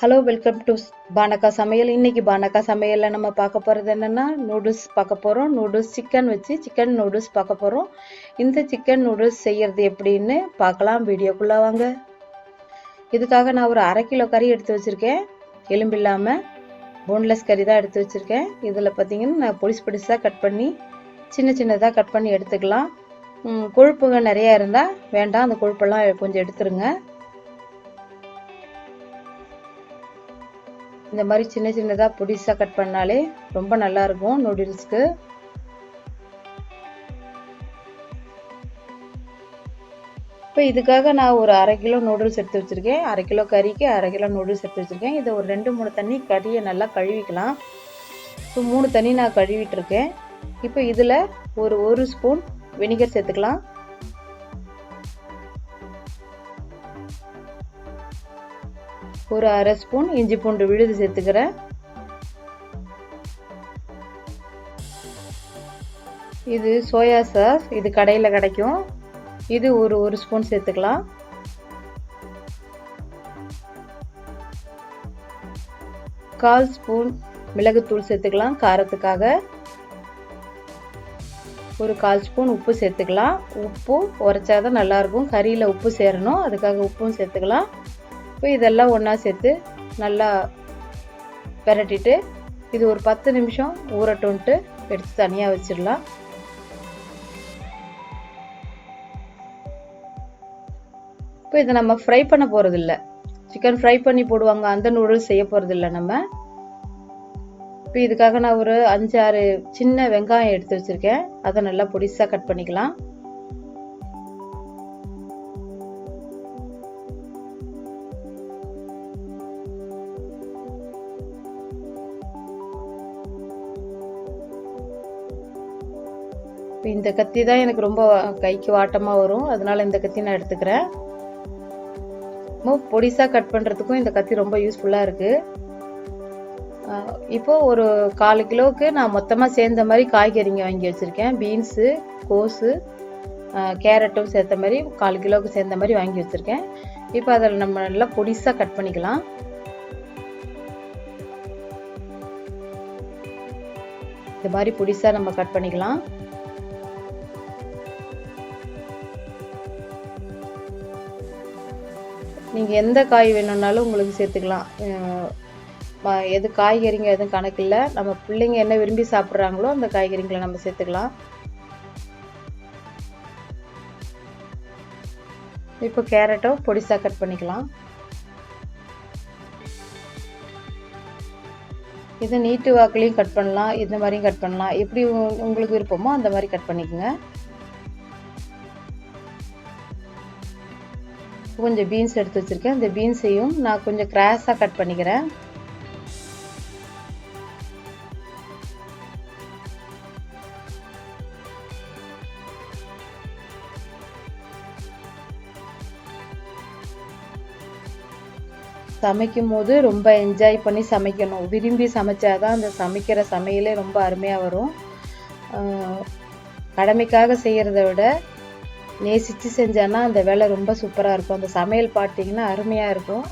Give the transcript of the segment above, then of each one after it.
Hello welcome to பானக்கா சமையல். இன்னைக்கு பானக்கா சமையலில் நம்ம பார்க்க போகிறது என்னென்னா நூடுல்ஸ் பார்க்க போகிறோம். நூடுல்ஸ் சிக்கன் வச்சு சிக்கன் நூடுல்ஸ் பார்க்க போகிறோம். இந்த சிக்கன் நூடுல்ஸ் செய்கிறது எப்படின்னு பார்க்கலாம். வீடியோக்குள்ளே வாங்க. இதுக்காக நான் ஒரு 1/2 கிலோ கறி எடுத்து வச்சுருக்கேன். எலும்பு இல்லாமல் போன்லெஸ் கறி தான் எடுத்து வச்சுருக்கேன். இதில் பார்த்திங்கன்னா நான் பொடிசாக கட் பண்ணி சின்ன சின்னதாக கட் பண்ணி எடுத்துக்கலாம். கொழுப்புங்க நிறையா இருந்தால் வேண்டாம், அந்த கொழுப்பெல்லாம் கொஞ்சம் எடுத்துருங்க. இந்த மாதிரி சின்ன சின்னதாக பொடிசாக கட் பண்ணாலே ரொம்ப நல்லாயிருக்கும் நூடுல்ஸ்க்கு. இப்போ இதுக்காக நான் ஒரு 1/2 கிலோ நூடுல்ஸ் எடுத்து வச்சுருக்கேன். 1/2 கிலோ கறிக்கு 1/2 கிலோ நூடுல்ஸ் எடுத்து வச்சுருக்கேன். இதை ஒரு 2-3 தண்ணி கறியை நல்லா கழுவிக்கலாம். இப்போ 3 தண்ணி நான் கழுவிட்டுருக்கேன். இப்போ இதில் ஒரு ஸ்பூன் வினிகர் சேர்த்துக்கலாம். ஒரு 1/2 ஸ்பூன் இஞ்சி பூண்டு விழுது சேர்த்துக்கிறேன். இது சோயா சாஸ், இது கடையில் கிடைக்கும். இது ஒரு ஸ்பூன் சேர்த்துக்கலாம். கால் ஸ்பூன் மிளகுத்தூள் சேர்த்துக்கலாம் காரத்துக்காக. ஒரு 1/4 ஸ்பூன் உப்பு சேர்த்துக்கலாம். உப்பு உரைச்சாதான் நல்லாயிருக்கும், கறியில் உப்பு சேரணும், அதுக்காக உப்பும் சேர்த்துக்கலாம். இப்போ இதெல்லாம் ஒன்றா சேர்த்து நல்லா பெரட்டிட்டு இது ஒரு 10 நிமிஷம் ஊறட்டும்ட்டு எடுத்து தனியாக வச்சிடலாம். இப்போ இதை நம்ம ஃப்ரை பண்ண போகிறதில்ல, சிக்கன் ஃப்ரை பண்ணி போடுவாங்க, அந்த நூடுல்ஸ் செய்ய போகிறதில்ல நம்ம. இப்போ இதுக்காக நான் ஒரு 5-6 சின்ன வெங்காயம் எடுத்து வச்சுருக்கேன். அதை நல்லா பொடிசாக கட் பண்ணிக்கலாம். இந்த கத்தி தான் எனக்கு ரொம்ப கைக்கு வாட்டமாக வரும், அதனால இந்த கத்தி நான் எடுத்துக்கிறேன். பொடிசாக கட் பண்ணுறதுக்கும் இந்த கத்தி ரொம்ப யூஸ்ஃபுல்லாக இருக்குது. இப்போது ஒரு 1/4 கிலோவுக்கு நான் மொத்தமாக சேர்ந்த மாதிரி காய்கறிங்க வாங்கி வச்சுருக்கேன். பீன்ஸு, கோஸு, கேரட்டும் சேர்த்த மாதிரி 1/4 கிலோவுக்கு சேர்ந்த மாதிரி வாங்கி வச்சுருக்கேன். இப்போ அதில் நம்ம நல்லா பொடிசாக கட் பண்ணிக்கலாம். இந்த மாதிரி பொடிசாக நம்ம கட் பண்ணிக்கலாம். நீங்கள் எந்த காய் வேணும்னாலும் உங்களுக்கு சேர்த்துக்கலாம். எது காய்கறிங்க எதுவும் கணக்கு இல்லை, நம்ம பிள்ளைங்க என்ன விரும்பி சாப்பிட்றாங்களோ அந்த காய்கறிங்களை நம்ம சேர்த்துக்கலாம். இப்போ கேரட்டும் பொடிசாக கட் பண்ணிக்கலாம். இது நீட்டு வாக்குலையும் கட் பண்ணலாம், இந்த மாதிரியும் கட் பண்ணலாம், எப்படி உங்களுக்கு விருப்பமோ அந்த மாதிரி கட் பண்ணிக்கோங்க. கொஞ்சம் பீன்ஸ் எடுத்து வச்சுருக்கேன். இந்த பீன்ஸையும் நான் கொஞ்சம் கிராஸாக கட் பண்ணிக்கிறேன். சமைக்கும் போது ரொம்ப என்ஜாய் பண்ணி சமைக்கணும், விரும்பி சமைச்சாதான் அந்த சமைக்கிற சமையலே ரொம்ப அருமையாக வரும். கடமைக்காக செய்கிறத விட நேசித்து செஞ்சான்னா அந்த வேலை ரொம்ப சூப்பராக இருக்கும். அந்த சமையல் பார்த்தீங்கன்னா அருமையாக இருக்கும்.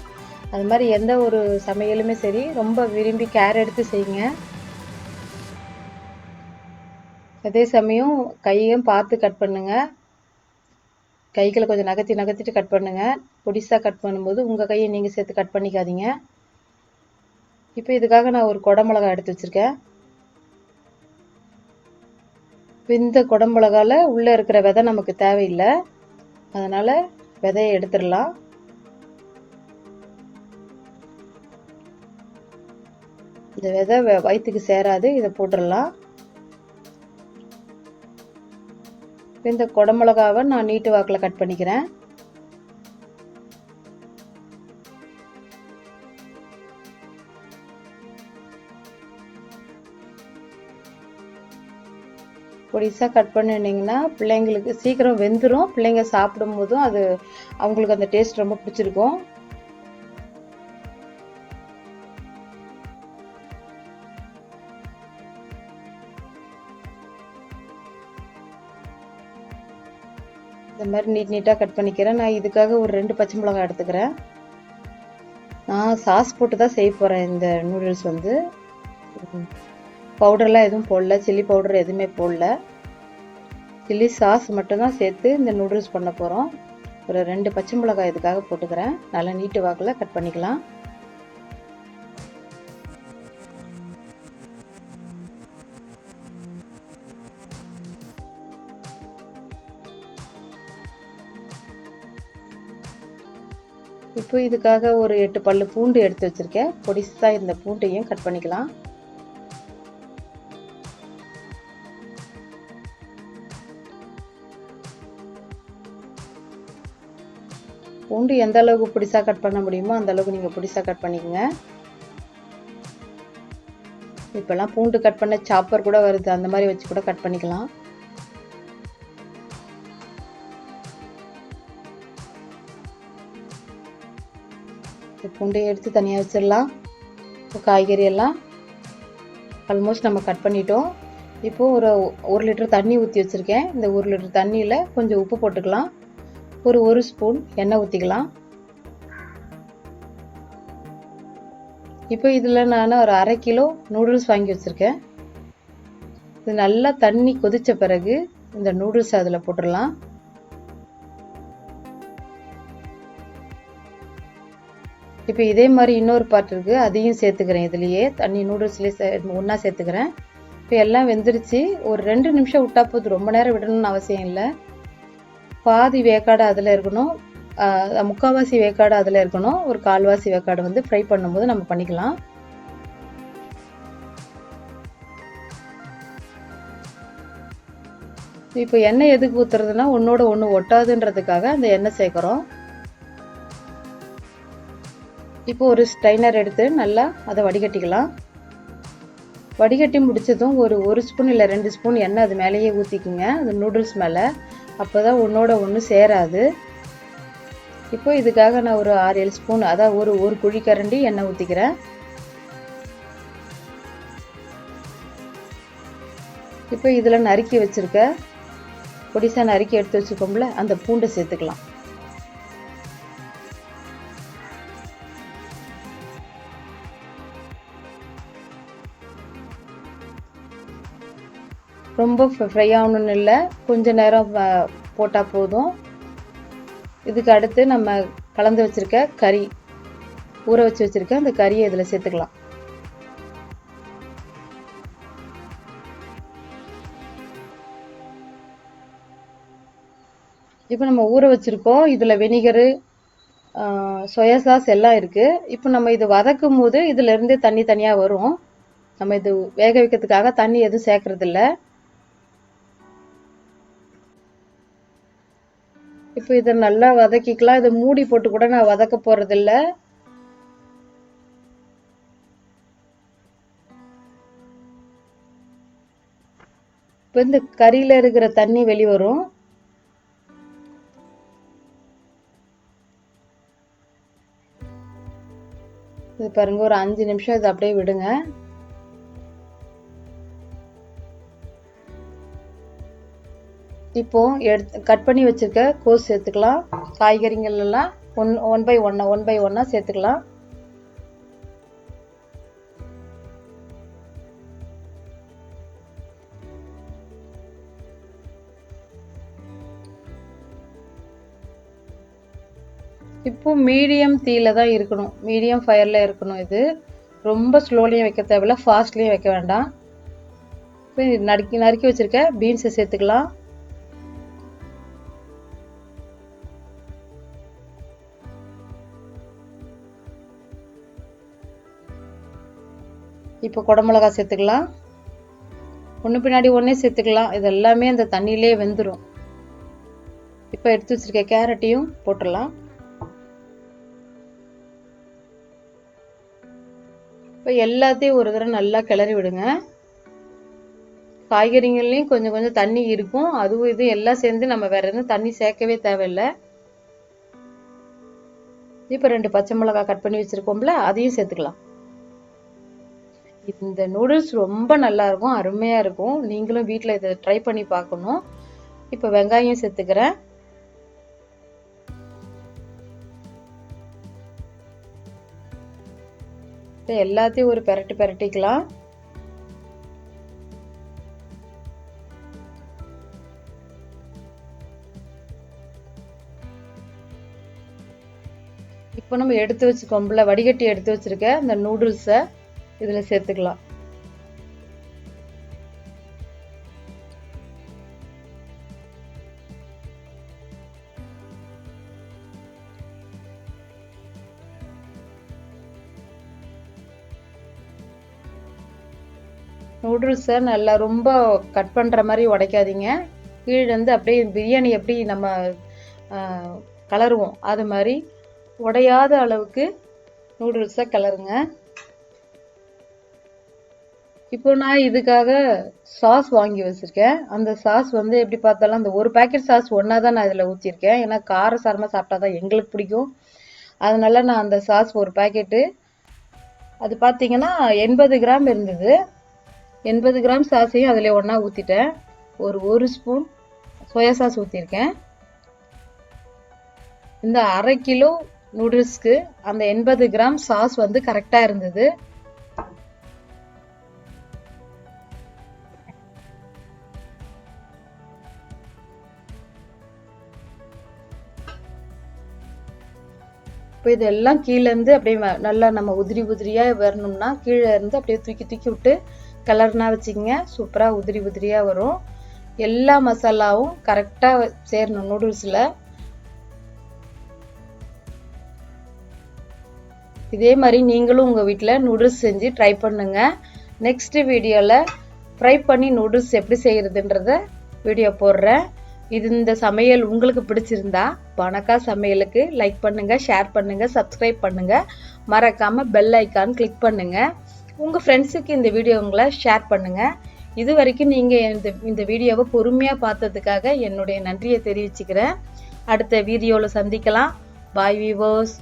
அது மாதிரி எந்த ஒரு சமையலுமே சரி ரொம்ப விரும்பி கேர் எடுத்து செய்யுங்க. அதே சமயம் கையும் பார்த்து கட் பண்ணுங்க. கைகளை கொஞ்சம் நகர்த்திட்டு கட் பண்ணுங்க. பொடிசாக கட் பண்ணும்போது உங்கள் கையை நீங்கள் சேர்த்து கட் பண்ணிக்காதீங்க. இப்போ இதுக்காக நான் ஒரு குடமிளகா எடுத்து வச்சுருக்கேன். இந்த குடமிளகால உள்ளே இருக்கிற விதை நமக்கு தேவையில்லை, அதனால் விதையை எடுத்துடலாம். இந்த விதை வயிற்றுக்கு சேராது, இதை போட்டுடலாம். இந்த குடமிளகாவை நான் நீட்டு வாக்கில் கட் பண்ணிக்கிறேன். பொடிசாக கட் பண்ணினீங்கன்னா பிள்ளைங்களுக்கு சீக்கிரம் வெந்துடும். பிள்ளைங்க சாப்பிடும் போதும் அது அவங்களுக்கு அந்த டேஸ்ட் ரொம்ப பிடிச்சிருக்கும். இந்த மாதிரி நீட்டாக கட் பண்ணிக்கிறேன். நான் இதுக்காக ஒரு 2 பச்சை மிளகாய் எடுத்துக்கிறேன். நான் சாஸ் போட்டு தான் செய்ய போகிறேன். இந்த நூடுல்ஸ் வந்து பவுடர்லாம் எதுவும் போடல, சில்லி பவுடர் எதுவுமே போடல. சில்லி சாஸ் மட்டும்தான் சேர்த்து இந்த நூடுல்ஸ் பண்ண போகிறோம். ஒரு 2 பச்சை மிளகாய் இதுக்காக போட்டுக்கிறேன். நல்லா நீட்டு வாக்கில் கட் பண்ணிக்கலாம். இப்போ இதுக்காக ஒரு 8 பல்லு பூண்டு எடுத்து வச்சிருக்கேன். பொடிசா இந்த பூண்டையும் கட் பண்ணிக்கலாம். பூண்டு எந்த அளவுக்கு பொடிசா கட் பண்ண முடியுமோ அந்த அளவுக்கு நீங்க பொடிசா கட் பண்ணிக்கோங்க. இப்பெல்லாம் பூண்டு கட் பண்ண சாப்பர் கூட வருது, அந்த மாதிரி வச்சு கூட கட் பண்ணிக்கலாம். பூண்டையை எடுத்து தனியாக வச்சிடலாம். இப்போ காய்கறி எல்லாம் ஆல்மோஸ்ட் நம்ம கட் பண்ணிட்டோம். இப்போது ஒரு லிட்டர் தண்ணி ஊற்றி வச்சுருக்கேன். இந்த 1 லிட்டர் தண்ணியில் கொஞ்சம் உப்பு போட்டுக்கலாம். ஒரு ஸ்பூன் எண்ணெய் ஊற்றிக்கலாம். இப்போ இதில் நான் ஒரு 1/2 கிலோ நூடுல்ஸ் வாங்கி வச்சுருக்கேன். இது நல்லா தண்ணி கொதித்த பிறகு இந்த நூடுல்ஸ் அதில் போட்டுடலாம். இப்போ இதே மாதிரி இன்னொரு பார்ட் இருக்குது, அதையும் சேர்த்துக்கிறேன். இதுலேயே தண்ணி நூடுல்ஸ்லேயே ஒன்றா சேர்த்துக்கிறேன். இப்போ எல்லாம் வெந்துருச்சு. ஒரு 2 நிமிஷம் விட்டால் போதும், ரொம்ப நேரம் விடணும்னு அவசியம் இல்லை. பாதி வேக்காடு அதில் இருக்கணும், 3/4 வேக்காடு அதில் இருக்கணும். ஒரு 1/4 வேக்காடு வந்து ஃப்ரை பண்ணும்போது நம்ம பண்ணிக்கலாம். இப்போ எண்ணெய் எதுக்கு ஊற்றுறதுன்னா ஒன்றோட ஒன்று ஒட்டாதுன்றதுக்காக அந்த எண்ணெய் சேர்க்குறோம். இப்போ ஒரு ஸ்ட்ரைனர் எடுத்து நல்லா அதை வடிகட்டிக்கலாம். வடிகட்டி முடிச்சதும் ஒரு ஸ்பூன் இல்லை 2 ஸ்பூன் எண்ணெய் அது மேலேயே ஊற்றிக்குங்க, அது நூடுல்ஸ் மேலே. அப்போ தான் ஒன்றோட ஒன்று சேராது. இப்போ இதுக்காக நான் ஒரு 6-7 ஸ்பூன், அதாவது ஒரு குழிக்கரண்டி எண்ணெய் ஊற்றிக்கிறேன். இப்போ இதில் நறுக்கி வச்சுருக்க பொடிசா நறுக்கி எடுத்து வச்சுக்கோம்ல, அந்த பூண்டை சேர்த்துக்கலாம். ரொம்ப ஃப்ரை ஆகணும்னு இல்லை, கொஞ்ச நேரம் போட்டால் போதும். இதுக்கு அடுத்து நம்ம கலந்து வச்சுருக்க கறி, ஊற வச்சு வச்சுருக்க அந்த கறியை இதில் சேர்த்துக்கலாம். இப்போ நம்ம ஊற வச்சுருக்கோம், இதில் வினிகரு, சோயா சாஸ் எல்லாம் இருக்குது. இப்போ நம்ம இது வதக்கும் போது இதிலேருந்தே தண்ணி தனியாக வரும். நம்ம இது வேக வைக்கிறதுக்காக தண்ணி எதுவும் சேர்க்கறதில்ல. இப்போ இதை நல்லா வதக்கிக்கலாம். இதை மூடி போட்டு கூட நான் வதக்க போகிறதில்ல. இப்போ இந்த கறியில் இருக்கிற தண்ணி வெளிவரும். இது பாருங்க, ஒரு 5 நிமிஷம் இதை அப்படியே விடுங்க. இப்போ கட் பண்ணி வச்சிருக்க கோஸ் சேர்த்துக்கலாம். காய்கறிகள் எல்லாம் ஒன் பை ஒன்னா சேர்த்துக்கலாம். இப்போ மீடியம் தீயில தான் இருக்கணும், மீடியம் ஃபயர்ல இருக்கணும். இது ரொம்ப ஸ்லோலையும் வைக்க தேவையில்ல, ஃபாஸ்ட்லையும் வைக்க வேண்டாம். இப்போ நறுக்கி வச்சிருக்க பீன்ஸை சேர்த்துக்கலாம். இப்போ குடமிளகா சேர்த்துக்கலாம். ஒன்று பின்னாடி ஒன்றே சேர்த்துக்கலாம். இது எல்லாமே அந்த தண்ணியிலே வெந்துடும். இப்போ எடுத்து வச்சிருக்க கேரட்டையும் போட்டுடலாம். இப்போ எல்லாத்தையும் ஒரு தடவை நல்லா கிளறி விடுங்க. காய்கறிகள்லையும் கொஞ்சம் கொஞ்சம் தண்ணி இருக்கும், அதுவும் இது எல்லாம் சேர்ந்து நம்ம வேற எதுவும் தண்ணி சேர்க்கவே தேவையில்லை. இப்போ 2 பச்சை மிளகாய் கட் பண்ணி வச்சிருக்கோம்ல, அதையும் சேர்த்துக்கலாம். இந்த நூடுல்ஸ் ரொம்ப நல்லா இருக்கும், அருமையா இருக்கும். நீங்களும் வீட்டில் இதை ட்ரை பண்ணி பார்க்கணும். இப்போ வெங்காயம் சேர்த்துக்கிறேன். எல்லாத்தையும் ஒரு பெரட்டிக்கலாம். இப்போ நம்ம எடுத்து வச்சுக்கோம்ல, வடிகட்டி எடுத்து வச்சிருக்க அந்த நூடுல்ஸை இதுல சேர்த்துக்கலாம். நூடுல்ஸை நல்லா ரொம்ப கட் பண்ணுற மாதிரி உடைக்காதீங்க. கீழேருந்து அப்படியே பிரியாணி எப்படி நம்ம கலருவோம் அது மாதிரி உடையாத அளவுக்கு நூடுல்ஸை கலருங்க. இப்போ நான் இதுக்காக சாஸ் வாங்கி வச்சுருக்கேன். அந்த சாஸ் வந்து எப்படி பார்த்தாலும் அந்த ஒரு பேக்கெட் சாஸ் ஒன்றா தான் நான் இதில் ஊற்றிருக்கேன். ஏன்னா காரசாரமாக சாப்பிட்டா தான் எங்களுக்கு பிடிக்கும். அதனால நான் அந்த சாஸ் ஒரு பேக்கெட்டு, அது பார்த்தீங்கன்னா 80 கிராம் இருந்தது. 80 கிராம் சாஸையும் அதில் ஒன்றா ஊற்றிட்டேன். ஒரு ஸ்பூன் சோயா சாஸ் ஊற்றிருக்கேன். இந்த 1/2 கிலோ நூடுல்ஸ்க்கு அந்த 80 கிராம் சாஸ் வந்து கரெக்டாக இருந்தது. இப்போ இதெல்லாம் கீழேருந்து அப்படியே நல்லா நம்ம உதிரியாக வரணும்னா கீழே இருந்து அப்படியே தூக்கி விட்டு கலர்னா வச்சுக்கோங்க. சூப்பராக உதிரியாக வரும். எல்லா மசாலாவும் கரெக்டாக சேரணும் நூடுல்ஸில். இதே மாதிரி நீங்களும் உங்கள் வீட்டில் நூடுல்ஸ் செஞ்சு ட்ரை பண்ணுங்க. நெக்ஸ்ட் வீடியோவில் ஃப்ரை பண்ணி நூடுல்ஸ் எப்படி செய்கிறதுன்றத வீடியோ போடுறேன். இந்த சமையல் உங்களுக்கு பிடிச்சிருந்தா பணக்கா சமையலுக்கு லைக் பண்ணுங்க, ஷேர் பண்ணுங்க, சப்ஸ்கிரைப் பண்ணுங்க. மறக்காம பெல் ஐக்கான் கிளிக் பண்ணுங்க. உங்க ஃப்ரெண்ட்ஸுக்கு இந்த வீடியோங்களை ஷேர் பண்ணுங்க. இது வரைக்கும் நீங்க இந்த வீடியோவை பொறுமையா பார்த்ததுக்காக என்னுடைய நன்றியை தெரிவிச்சுக்கிறேன். அடுத்த வீடியோவில் சந்திக்கலாம். Bye viewers.